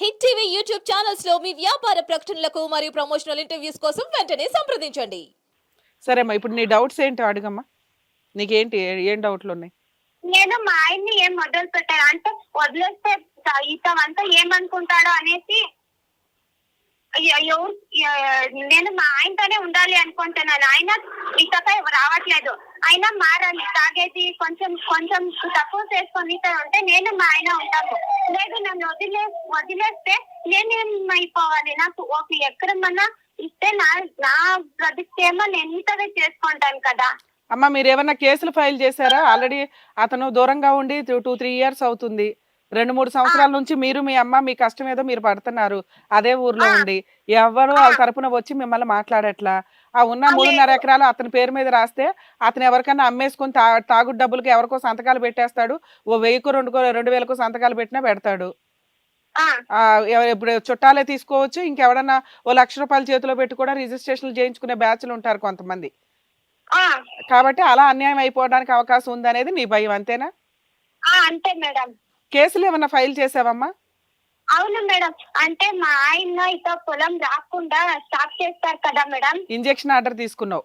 Hit TV YouTube channels లో మీ వ్యాపార ప్రకటనలకు మరియు ప్రమోషనల్ ఇంటర్వ్యూస్ కోసం వెంటనే సంప్రదించండి. సరేమ్మా, ఇప్పుడు నీ డౌట్స్ ఏంటో అడుగమ్మా. నీకేంటి ఏం డౌట్లు ఉన్నాయి? నేను మా ఆయన్ని ఏం మొదలు పెట్టాను అంటే వదిలేస్తే ఇతమంతా ఏమనుకుంటాడో అనేసి నేను మా ఆయనతోనే ఉండాలి అనుకుంటున్నాను. ఆయన ఇతపై రావట్లేదు. అయినా మారాలి, తాగేది కొంచెం కొంచెం తక్కువ చేసుకొని ఉంటే నేను మా ఆయన ఉంటాము. లేదు నన్ను వదిలేస్తే నేనేమైపోవాలి? నాకు ఒక ఎకరమన్నా ఇస్తే నా బ్రతికేమో నేను ఇతనే చేసుకుంటాను కదా. అమ్మ, మీరు ఏమన్నా కేసులు ఫైల్ చేశారా? ఆల్రెడీ అతను దూరంగా ఉండి 2-3 ఇయర్స్ అవుతుంది. 2-3 సంవత్సరాల నుంచి మీరు మీ అమ్మ మీ కష్టం ఏదో మీరు పడుతున్నారు అదే ఊర్లో ఉండి. ఎవరు వాళ్ళ తరపున వచ్చి మిమ్మల్ని మాట్లాడట్లా. ఆ ఉన్న 3.5 ఎకరాలు అతని పేరు మీద రాస్తే అతను ఎవరికన్నా అమ్మేసుకుని తాగుడు డబ్బులకి ఎవరికో సంతకాలు పెట్టేస్తాడు. ఓ 1000కో 2,000కో సంతకాలు పెట్టినా పెడతాడు. ఇప్పుడు చుట్టాలే తీసుకోవచ్చు, ఇంకెవడన్నా ఓ ₹1,00,000 చేతిలో పెట్టి కూడా రిజిస్ట్రేషన్లు చేయించుకునే బ్యాచ్లు ఉంటారు కొంతమంది. కాబట్టి అలా అన్యాయం అయిపోవడానికి అవకాశం ఉందనేది నీ భయం, అంతేనా? అంతే మేడం. కేసులు ఏమన్నా ఫైల్ చేసావమ్మా? అవును మేడం. అంటే మా ఆయన ఇతో పొలం రాకుండా స్టాప్ చేస్తారు కదా మేడం. ఇంజెక్షన్ ఆర్డర్ తీసుకున్నావు?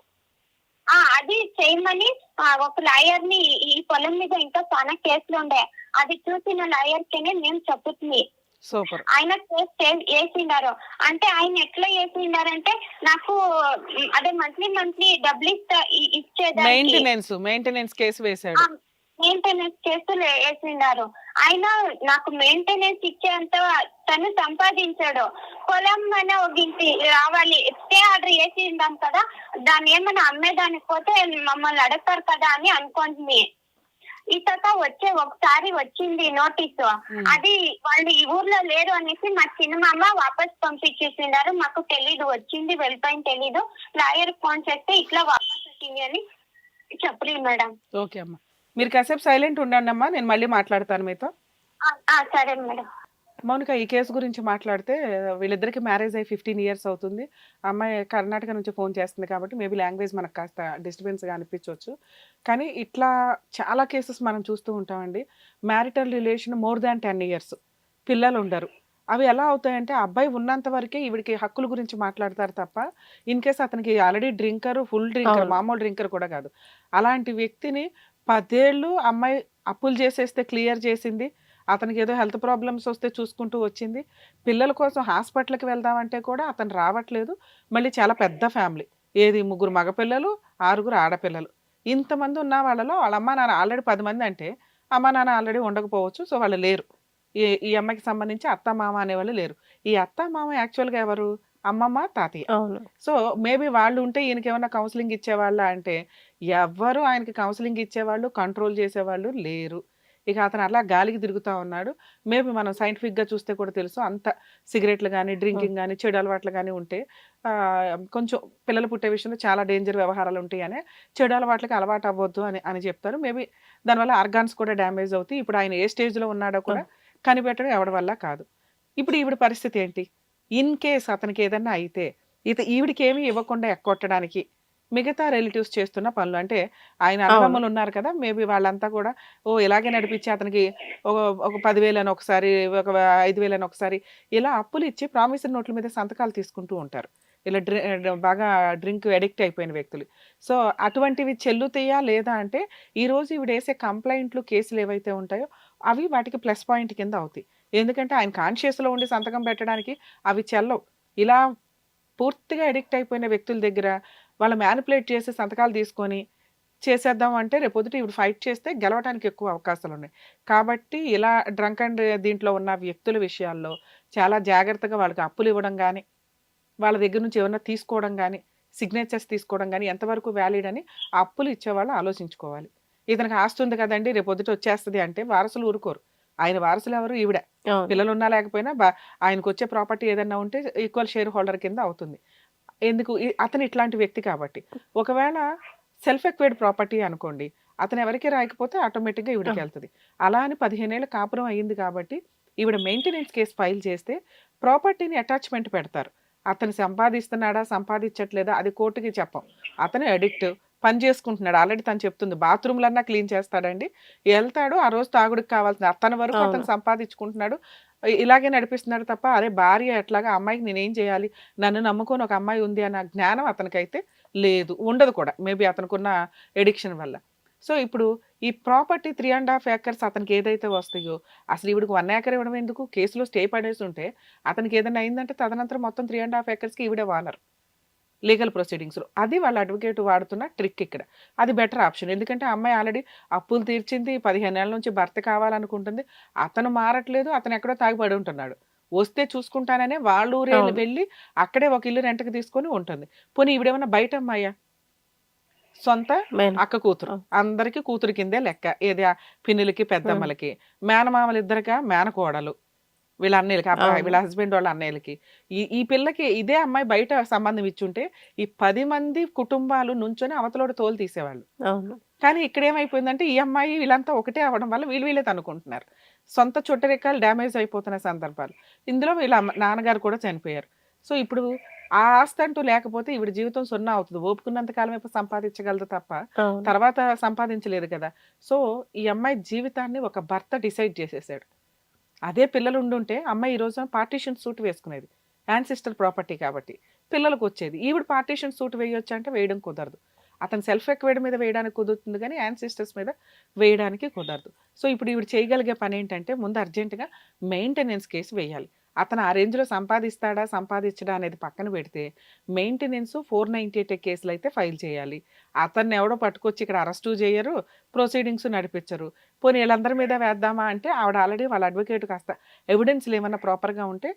అది చేయమని ఒక లాయర్ ని ఈ పొలం మీద ఇంకా చాలా కేసులు ఉండే, అది చూసిన లాయర్ కేనే మేము చెప్పుతుంది. సూపర్. ఆయన కేసు వేసిండారు. అంటే ఆయన ఎట్లా వేసిండారంటే నాకు అదే మంత్లీ డబ్బులు ఇచ్చేదానికి మెయింటెనెన్స్ కేసు వేశాడు. మెయింటెనెన్స్ కేసులు వేసిండారు. ఆయన నాకు మెయింటెనెన్స్ ఇచ్చేంత తను సంపాదించాడు. పొలం అనే ఒక ఇంటి రావాలి, స్టే ఆర్డర్ వేసిందాం కదా, దాన్ని ఏమైనా అమ్మేదానికి పోతే మమ్మల్ని అడగతారు కదా అని అనుకుంటుంది. ఇతక ఒకసారి వచ్చింది నోటీసు. అది వాళ్ళు ఈ ఊర్లో లేరు అనేసి మా చిన్నమ్మ వాపస్ పంపించేసిండారు. మాకు తెలీదు, వచ్చింది వెళ్ళిపోయింది తెలీదు. లాయర్ ఫోన్ చేస్తే ఇట్లా వాపస్ వచ్చింది అని చెప్పలేదు మేడం. ఓకే అమ్మా, మీరు కాసేపు సైలెంట్ ఉండండి అమ్మా, నేను మళ్ళీ మాట్లాడతాను మీతో. సరే మేడం. మౌనిక, ఈ కేసు గురించి మాట్లాడితే వీళ్ళిద్దరికి మ్యారేజ్ అయ్యి 15 ఇయర్స్ అవుతుంది. అమ్మాయి కర్ణాటక నుంచి ఫోన్ చేస్తుంది కాబట్టి మేబీ లాంగ్వేజ్ మనకు కాస్త డిస్టర్బెన్స్గా అనిపించవచ్చు. కానీ ఇట్లా చాలా కేసెస్ మనం చూస్తూ ఉంటామండి. Marital relation more than 10 years, పిల్లలు ఉండరు. అవి ఎలా అవుతాయంటే అబ్బాయి ఉన్నంత వరకే ఈవిడికి హక్కుల గురించి మాట్లాడతారు తప్ప, ఇన్ కేస్ అతనికి ఆల్రెడీ డ్రింకర్, ఫుల్ డ్రింకర్, మామూలు డ్రింకర్ కూడా కాదు, అలాంటి వ్యక్తిని 10 ఏళ్ళు అమ్మాయి అప్పులు చేసేస్తే క్లియర్ చేసింది. అతనికి ఏదో హెల్త్ ప్రాబ్లమ్స్ వస్తే చూసుకుంటూ వచ్చింది. పిల్లల కోసం హాస్పిటల్కి వెళ్దామంటే కూడా అతను రావట్లేదు. మళ్ళీ చాలా పెద్ద ఫ్యామిలీ, ఏది 3 మగపిల్లలు 6 ఆడపిల్లలు. ఇంతమంది ఉన్న వాళ్ళలో వాళ్ళ అమ్మ నాన్న ఆల్రెడీ 10 మంది అంటే అమ్మ నాన్న ఆల్రెడీ ఉండకపోవచ్చు. సో వాళ్ళు లేరు. ఈ అమ్మాయికి సంబంధించి అత్త మామ అనేవాళ్ళు లేరు. ఈ అత్త మామ యాక్చువల్గా ఎవరు? అమ్మమ్మ తాతయ్య. సో మేబీ వాళ్ళు ఉంటే ఈయనకి ఏమన్నా కౌన్సిలింగ్ ఇచ్చేవాళ్ళ అంటే ఎవ్వరు ఆయనకి కౌన్సిలింగ్ ఇచ్చేవాళ్ళు, కంట్రోల్ చేసేవాళ్ళు లేరు. ఇక అతను అలా గాలికి తిరుగుతూ ఉన్నాడు. మేబీ మనం సైంటిఫిక్గా చూస్తే కూడా తెలుసు, అంత సిగరెట్లు కానీ, డ్రింకింగ్ కానీ, చెడు అలవాట్లు కానీ ఉంటే కొంచెం పిల్లలు పుట్టే విషయంలో చాలా డేంజర్ వ్యవహారాలు ఉంటాయని, చెడు అలవాట్లకి అలవాటు అవ్వద్దు అని చెప్తారు. మేబీ దానివల్ల ఆర్గాన్స్ కూడా డ్యామేజ్ అవుతాయి. ఇప్పుడు ఆయన ఏ స్టేజ్లో ఉన్నాడో కూడా కనిపెట్టడం ఎవరి వల్ల కాదు. ఇప్పుడు ఈవిడ పరిస్థితి ఏంటి? ఇన్ కేస్ అతనికి ఏదన్నా అయితే ఈవిడికి ఏమీ ఇవ్వకుండా ఎక్కొట్టడానికి మిగతా రిలేటివ్స్ చేస్తున్న పనులు, అంటే ఆయన అన్నదమ్ములు ఉన్నారు కదా, మేబీ వాళ్ళంతా కూడా ఇలాగే నడిపించి అతనికి ఒక 10,000 అని ఒకసారి, ఒక 5,000 అని ఒకసారి ఇలా అప్పులు ఇచ్చి ప్రామిసరీ నోట్ల మీద సంతకాలు తీసుకుంటూ ఉంటారు ఇలా బాగా డ్రింక్ అడిక్ట్ అయిపోయిన వ్యక్తులు. సో అటువంటివి చెల్లుతాయా లేదా అంటే, ఈరోజు ఈవిడ వేసే కంప్లైంట్లు, కేసులు ఏవైతే ఉంటాయో అవి వాటికి ప్లస్ పాయింట్ కింద అవుతాయి. ఎందుకంటే ఆయన కాన్షియస్లో ఉండి సంతకం పెట్టడానికి అవి చెల్లవు. ఇలా పూర్తిగా అడిక్ట్ అయిపోయిన వ్యక్తుల దగ్గర వాళ్ళు మ్యానిపులేట్ చేసి సంతకాలు తీసుకొని చేసేద్దాం అంటే రేపొద్దుట ఇప్పుడు ఫైట్ చేస్తే గెలవడానికి ఎక్కువ అవకాశాలు ఉన్నాయి. కాబట్టి ఇలా డ్రంక్ అండ్ దీంట్లో ఉన్న వ్యక్తుల విషయాల్లో చాలా జాగ్రత్తగా వాళ్ళకి అప్పులు ఇవ్వడం కానీ, వాళ్ళ దగ్గర నుంచి ఏమన్నా తీసుకోవడం కానీ, సిగ్నేచర్స్ తీసుకోవడం కానీ ఎంతవరకు వ్యాలిడ్ అని ఆ అప్పులు ఇచ్చేవాళ్ళు ఆలోచించుకోవాలి. ఇతనికి ఆస్తి ఉంది కదండి, రేపొద్దుట వచ్చేస్తుంది అంటే వారసులు ఊరుకోరు. ఆయన వారసులు ఎవరు? ఈవిడ. పిల్లలు ఉన్నా లేకపోయినా ఆయనకు వచ్చే ప్రాపర్టీ ఏదన్నా ఉంటే ఈక్వల్ షేర్ హోల్డర్ కింద అవుతుంది. ఎందుకు? అతను ఇట్లాంటి వ్యక్తి కాబట్టి. ఒకవేళ సెల్ఫ్ ఎక్వైర్డ్ ప్రాపర్టీ అనుకోండి, అతను ఎవరికి రాయకపోతే ఆటోమేటిక్గా ఈవిడికి వెళ్తుంది. అలా అని 15 ఏళ్ళ కాపురం అయ్యింది కాబట్టి ఈవిడ మెయింటెనెన్స్ కేసు ఫైల్ చేస్తే ప్రాపర్టీని అటాచ్మెంట్ పెడతారు. అతను సంపాదిస్తున్నాడా, సంపాదించట్లేదా అది కోర్టుకి చెప్పం. అతను అడిక్ట్, పని చేసుకుంటున్నాడు. ఆల్రెడీ తను చెప్తుంది, బాత్రూమ్లన్నా క్లీన్ చేస్తాడండి, వెళ్తాడు, ఆ రోజు తాగుడికి కావాల్సిన అతని వరకు అతను సంపాదించుకుంటున్నాడు. ఇలాగే నడిపిస్తున్నాడు తప్ప అరే భార్య ఎట్లాగా అమ్మాయికి నేనేం చేయాలి, నన్ను నమ్ముకొని ఒక అమ్మాయి ఉంది అన్న జ్ఞానం అతనికైతే లేదు, ఉండదు కూడా మేబీ అతనుకున్న ఎడిక్షన్ వల్ల. సో ఇప్పుడు ఈ ప్రాపర్టీ 3.5 acres అతనికి ఏదైతే వస్తాయో, అసలు ఈవిడికి 1 acre ఇవ్వడం ఎందుకు, కేసులో స్టే పడేసి ఉంటే అతనికి ఏదైనా అయిందంటే తదనంతరం మొత్తం 3.5 acresకి ఈవిడే వానరు లీగల్ ప్రొసీడింగ్స్లో. అది వాళ్ళ అడ్వకేట్ వాడుతున్న ట్రిక్ ఇక్కడ. అది బెటర్ ఆప్షన్. ఎందుకంటే ఆ అమ్మాయి ఆల్రెడీ అప్పులు తీర్చింది, 15 ఏళ్ల నుంచి భర్త కావాలనుకుంటుంది, అతను మారట్లేదు, అతను ఎక్కడో తాగిపడి ఉంటున్నాడు. వస్తే చూసుకుంటాననే వాళ్ళ ఊరే అవును. వెళ్ళి అక్కడే ఒక ఇల్లు రెంట్కి తీసుకొని ఉంటుంది. పోనీ ఈవిడేమన్నా బయట అమ్మాయా, సొంత మేన అక్క కూతురు, అవును. అందరికి కూతురు కిందే లెక్క. ఏది ఆ పిన్నులకి పెద్దమ్మలకి, మేనమామలు ఇద్దరికా మేనకోడలు, వీళ్ళ అన్నయ్యలకి అవును. వీళ్ళ హస్బెండ్ వాళ్ళ అన్నయ్యలకి. ఈ పిల్లకి ఇదే అమ్మాయి బయట సంబంధం ఇచ్చుంటే ఈ 10 మంది కుటుంబాలు నుంచొని అవతలోడు తోలు తీసేవాళ్ళు. అవును. కానీ ఇక్కడ ఏమైపోయిందంటే ఈ అమ్మాయి వీళ్ళంతా ఒకటే అవ్వడం వల్ల వీళ్ళే తనుకుంటున్నారు. సొంత చుట్టరికాలు డ్యామేజ్ అయిపోతున్న సందర్భాలు. ఇందులో వీళ్ళ నాన్నగారు కూడా చనిపోయారు. సో ఇప్పుడు ఆ ఆస్తి అంటూ లేకపోతే ఈవిడ జీవితం సున్నా అవుతుంది. ఓపుకున్నంత కాలం ఇప్పుడు సంపాదించగలదు తప్ప అవును. తర్వాత సంపాదించలేదు కదా. సో ఈ అమ్మాయి జీవితాన్ని ఒక భర్త డిసైడ్ చేసేసాడు. అదే పిల్లలు ఉండుంటే అమ్మాయి ఈ రోజున పార్టీషన్ సూట్ వేసుకునేది, యాన్సిస్టర్ ప్రాపర్టీ కాబట్టి పిల్లలకు వచ్చేది. ఈవిడ పార్టీషన్ సూట్ వేయొచ్చు అంటే వేయడం కుదరదు. అతను సెల్ఫ్ ఎక్వైర్డ్ మీద వేయడానికి కుదురుతుంది కానీ యాన్సిస్టర్స్ మీద వేయడానికి కుదరదు. సో ఇప్పుడు ఈవిడ చేయగలిగే పని ఏంటంటే ముందు అర్జెంటుగా మెయింటెనెన్స్ కేసు వేయాలి. అతను ఆ రేంజ్లో సంపాదిస్తాడా సంపాదించడా అనేది పక్కన పెడితే మెయింటెనెన్స్ 498 కేసులు అయితే ఫైల్ చేయాలి. అతన్ని ఎవడో పట్టుకొచ్చి ఇక్కడ అరెస్టు చేయరు, ప్రొసీడింగ్స్ నడిపించరు. పోనీ వీళ్ళందరి మీద వేద్దామా అంటే ఆవిడ ఆల్రెడీ వాళ్ళ అడ్వకేట్ కాస్త ఎవిడెన్స్లు ఏమన్నా ప్రాపర్గా ఉంటే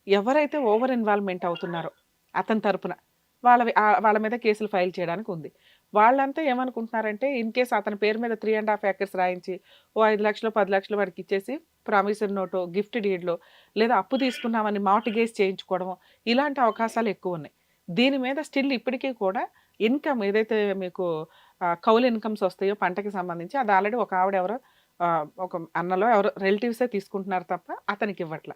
ఎవరైతే ఓవర్ ఇన్వాల్వ్మెంట్ అవుతున్నారో అతని తరపున వాళ్ళ మీద కేసులు ఫైల్ చేయడానికి ఉంది. వాళ్ళంతా ఏమనుకుంటున్నారంటే ఇన్ కేసు అతని పేరు మీద 3.5 acres రాయించి ఓ 5 లక్షలు 10 లక్షలు వాడికి ఇచ్చేసి ప్రామిసరీ నోటో గిఫ్ట్ డీడ్లో లేదా అప్పు తీసుకున్నామని మార్టిగేజ్ చేయించుకోవడం, ఇలాంటి అవకాశాలు ఎక్కువ ఉన్నాయి. దీని మీద స్టిల్ ఇప్పటికీ కూడా ఇన్కమ్ ఏదైతే మీకు కౌలు ఇన్కమ్స్ వస్తాయో పంటకి సంబంధించి అది ఆల్రెడీ ఒక ఆవిడ ఎవరో ఒక అన్నలో ఎవరో రిలేటివ్సే తీసుకుంటున్నారు తప్ప అతనికి ఇవ్వట్ల.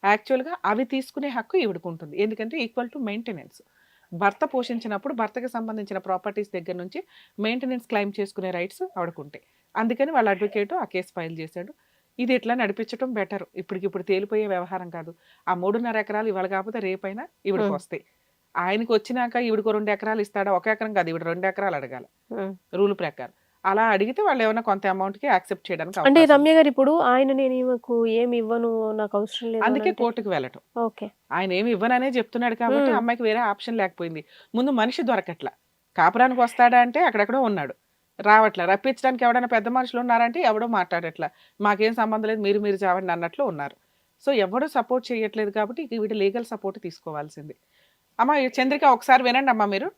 యాక్చువల్గా అవి తీసుకునే హక్కు ఈవిడకుంటుంది. ఎందుకంటే ఈక్వల్ టు మెయింటెనెన్స్. భర్త పోషించినప్పుడు భర్తకి సంబంధించిన ప్రాపర్టీస్ దగ్గర నుంచి మెయింటెనెన్స్ క్లెయిమ్ చేసుకునే రైట్స్ ఆవిడకుంటాయి. అందుకని వాళ్ళ అడ్వకేట్ ఆ కేసు ఫైల్ చేశాడు. ఇది ఇట్లా నడిపించడం బెటర్. ఇప్పటికిప్పుడు తేలిపోయే వ్యవహారం కాదు. ఆ 3.5 ఎకరాలు ఇవాళ కాకపోతే రేపైనా ఈవిడకి వస్తాయి. ఆయనకి వచ్చినాక ఈవిడకు 2 ఎకరాలు ఇస్తాడా, 1 ఎకరం కాదు ఈవిడ 2 ఎకరాలు అడగాలి రూల్ ప్రకారం. అలా అడిగితే వాళ్ళు ఏమైనా కొంత అమౌంట్కి యాక్సెప్ట్ చేయడానికి అంటే అవకాశం ఉంది. రమ్య గారు ఇప్పుడు ఆయన నేను ఈమెకు ఏమి ఇవ్వను, నాకు అవసరం లేదు అని అందుకే అంటే కోర్టుకు వెళ్ళటం. ఓకే. ఆయన ఏమి ఇవ్వననే చెప్తున్నాడు కాబట్టి అమ్మాయికి వేరే ఆప్షన్ లేకపోయింది. ముందు మనిషి దొరకట్ల. కాపురానికి వస్తాడా అంటే అక్కడెక్కడో ఉన్నాడు, రావట్లే. రప్పించడానికి ఎవడైనా పెద్ద మనుషులు ఉన్నారంటే ఎవడో మాట్లాడట్లా, మాకేం సంబంధం లేదు, మీరు చావండి అన్నట్లు ఉన్నారు. సో ఎవడో సపోర్ట్ చేయట్లేదు కాబట్టి వీటి లీగల్ సపోర్ట్ తీసుకోవాల్సింది. అమ్మ చంద్రిక ఒకసారి వినండి అమ్మా, మీరు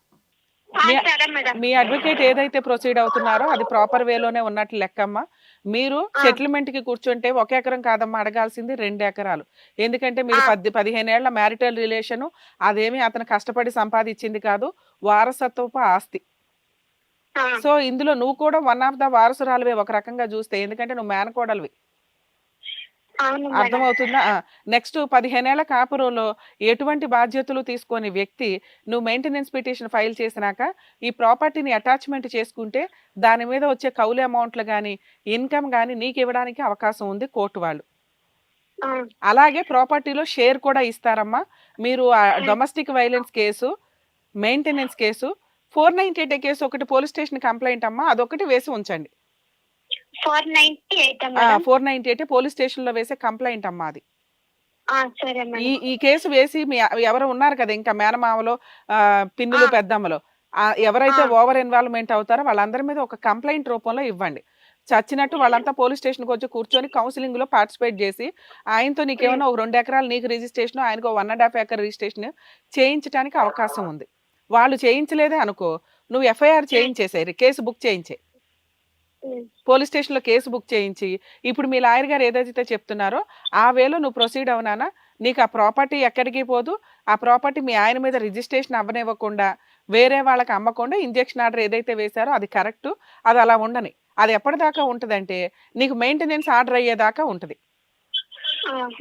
సరే మేడం. మీ అడ్వకేట్ ఏదైతే ప్రొసీడ్ అవుతున్నారో అది ప్రాపర్ వేలోనే ఉన్నట్లు లెక్కమ్మా. మీరు సెటిల్మెంట్ కి కూర్చుంటే 1 ఎకరం కాదమ్మా అడగాల్సింది 2 ఎకరాలు. ఎందుకంటే మీరు 15 ఏళ్ల మ్యారిటల్ రిలేషను, అదేమి అతను కష్టపడి సంపాదించింది కాదు, వారసత్వపు ఆస్తి. సో ఇందులో నువ్వు కూడా వన్ ఆఫ్ ద వారసురాలువే ఒక రకంగా చూస్తే, ఎందుకంటే నువ్వు మేనకోడలివి. అవును మేడం. అర్థమవుతుందా? నెక్స్ట్ 15 ఏళ్ల కాపురంలో ఎటువంటి బాధ్యతలు తీసుకొని వ్యక్తి నువ్వు మెయింటెనెన్స్ పిటిషన్ ఫైల్ చేసినాక ఈ ప్రాపర్టీని అటాచ్మెంట్ చేసుకుంటే దాని మీద వచ్చే కౌలు అమౌంట్లు కానీ ఇన్కమ్ కానీ నీకు ఇవ్వడానికి అవకాశం ఉంది కోర్టు వాళ్ళు. అలాగే ప్రాపర్టీలో షేర్ కూడా ఇస్తారమ్మా. మీరు domestic violence case, maintenance case, 498 case ఒకటి పోలీస్ స్టేషన్ కంప్లైంట్ అమ్మా, అదొకటి వేసి ఉంచండి. 498 మేడం. 498 పోలీస్ స్టేషన్ లో వేసే కంప్లైంట్ అమ్మా అది. సరే మేడం. ఈ కేసు వేసి మీ ఎవరు ఉన్నారు కదా ఇంకా మేనమామలో పిన్నులు పెద్దమ్మలో ఎవరైతే ఓవర్ ఇన్వాల్వ్మెంట్ అవుతారో వాళ్ళందరి మీద ఒక కంప్లైంట్ రూపంలో ఇవ్వండి. చచ్చినట్టు వాళ్ళంతా పోలీస్ స్టేషన్కి వచ్చి కూర్చొని కౌన్సిలింగ్ లో పార్టిసిపేట్ చేసి ఆయనతో నీకేమైనా ఒక 2 ఎకరాలు నీకు రిజిస్ట్రేషన్, ఆయనకు 1.5 acre రిజిస్ట్రేషన్ చేయించడానికి అవకాశం ఉంది. వాళ్ళు చేయించలేదే అనుకో, నువ్వు ఎఫ్ఐఆర్ చేయించేసేయి, కేసు బుక్ చేయించే, పోలీస్ స్టేషన్లో కేసు బుక్ చేయించి ఇప్పుడు మీ లాయర్ గారు ఏదైతే చెప్తున్నారో ఆ వేలో నువ్వు ప్రొసీడ్ అవునానా, నీకు ఆ ప్రాపర్టీ ఎక్కడికి పోదు, ఆ ప్రాపర్టీ మీ ఆయన మీద రిజిస్ట్రేషన్ అవ్వనివ్వకుండా వేరే వాళ్ళకి అమ్మకుండా ఇంజెక్షన్ ఆర్డర్ ఏదైతే వేశారో అది కరెక్ట్, అది అలా ఉండని. అది ఎప్పటిదాకా ఉంటుందంటే నీకు మెయింటెనెన్స్ ఆర్డర్ అయ్యేదాకా ఉంటుంది.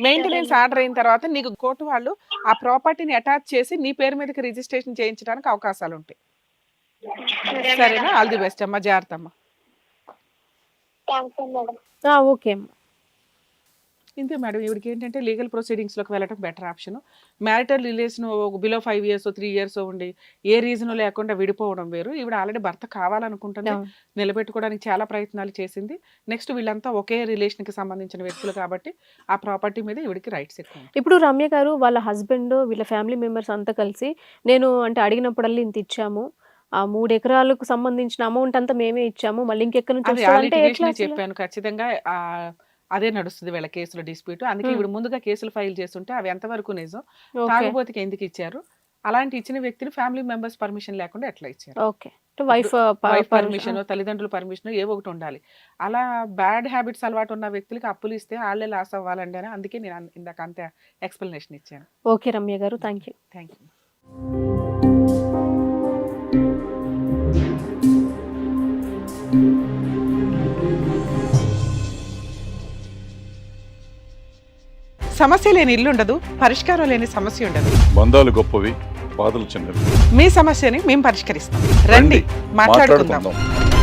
మెయింటెనెన్స్ ఆర్డర్ అయిన తర్వాత నీకు కోర్టు వాళ్ళు ఆ ప్రాపర్టీని అటాచ్ చేసి నీ పేరు మీదకి రిజిస్ట్రేషన్ చేయించడానికి అవకాశాలు ఉంటాయి. సరేనా? ఆల్ ది బెస్ట్ అమ్మా, జాగ్రత్త అమ్మా. Thanks madam. ఓకే అమ్మా. ఇంతే మేడం, ఈవిడికి ఏంటంటే లీగల్ ప్రొసీడింగ్స్లోకి వెళ్ళడం better option. Marital relation below 5 years 3 years ఉండి ఏ రీజన్ లేకుండా విడిపోవడం వేరు. ఈవిడ ఆల్రెడీ భర్త కావాలనుకుంటుంది, అవును. నిలబెట్టుకోవడానికి చాలా ప్రయత్నాలు చేసింది. నెక్స్ట్ వీళ్ళంతా ఒకే రిలేషన్కి సంబంధించిన వ్యక్తులు కాబట్టి ఆ ప్రాపర్టీ మీద ఈవిడికి రైట్స్ ఎక్కువ ఉంటాయి. ఇప్పుడు రమ్య గారు వాళ్ళ హస్బెండ్ వీళ్ళ ఫ్యామిలీ మెంబర్స్ అంతా కలిసి నేను అంటే అడిగినప్పుడల్లా ఇంత ఇచ్చాము, ఆ 3 ఎకరాలకు సంబంధించిన అమౌంట్ అంతా మేమే ఇచ్చాము, మళ్ళీ ఇంకెక్కడి నుంచి అది వస్తుందంటే ఆ ఎట్లా litigation అసలు? చెప్పాను ఖచ్చితంగా. అదే నడుస్తుంది వీళ్ళ కేసులో డిస్ప్యూట్. అందుకే మ్మ్. ఇప్పుడు ముందుగా కేసులు ఫైల్ చేస్తుంటే అవి ఎంతవరకు నిజం, ఓకే తాగుబోతుకి ఎందుకు ఇచ్చారు, అలాంటి ఇచ్చిన వ్యక్తిని ఫ్యామిలీ మెంబర్స్ పర్మిషన్ లేకుండా ఎట్లా ఇచ్చారు, ఓకే వైఫ్ వైఫ్ పర్మిషన్ తల్లిదండ్రుల పర్మిషన్ ఏ ఒకటి ఉండాలి. అలా బ్యాడ్ హ్యాబిట్స్ అలవాటు ఉన్న వ్యక్తులకి అప్పులు ఇస్తే వాళ్ళే లాస్ అవ్వాలండి అని అందుకే నేను ఇందాక అంతే ఎక్స్ప్లెనేషన్ ఇచ్చాను. ఓకే రమ్య గారు, థ్యాంక్ యూ. Thank you. సమస్య లేని ఇల్లు ఉండదు, పరిష్కారం లేని సమస్య ఉండదు. బంధాలు గొప్పవి, బాధలు చిన్నవి. మీ సమస్యని మేము పరిష్కరిస్తాం. రండి, మాట్లాడుకుందాం. మాట్లాడుకుందాం.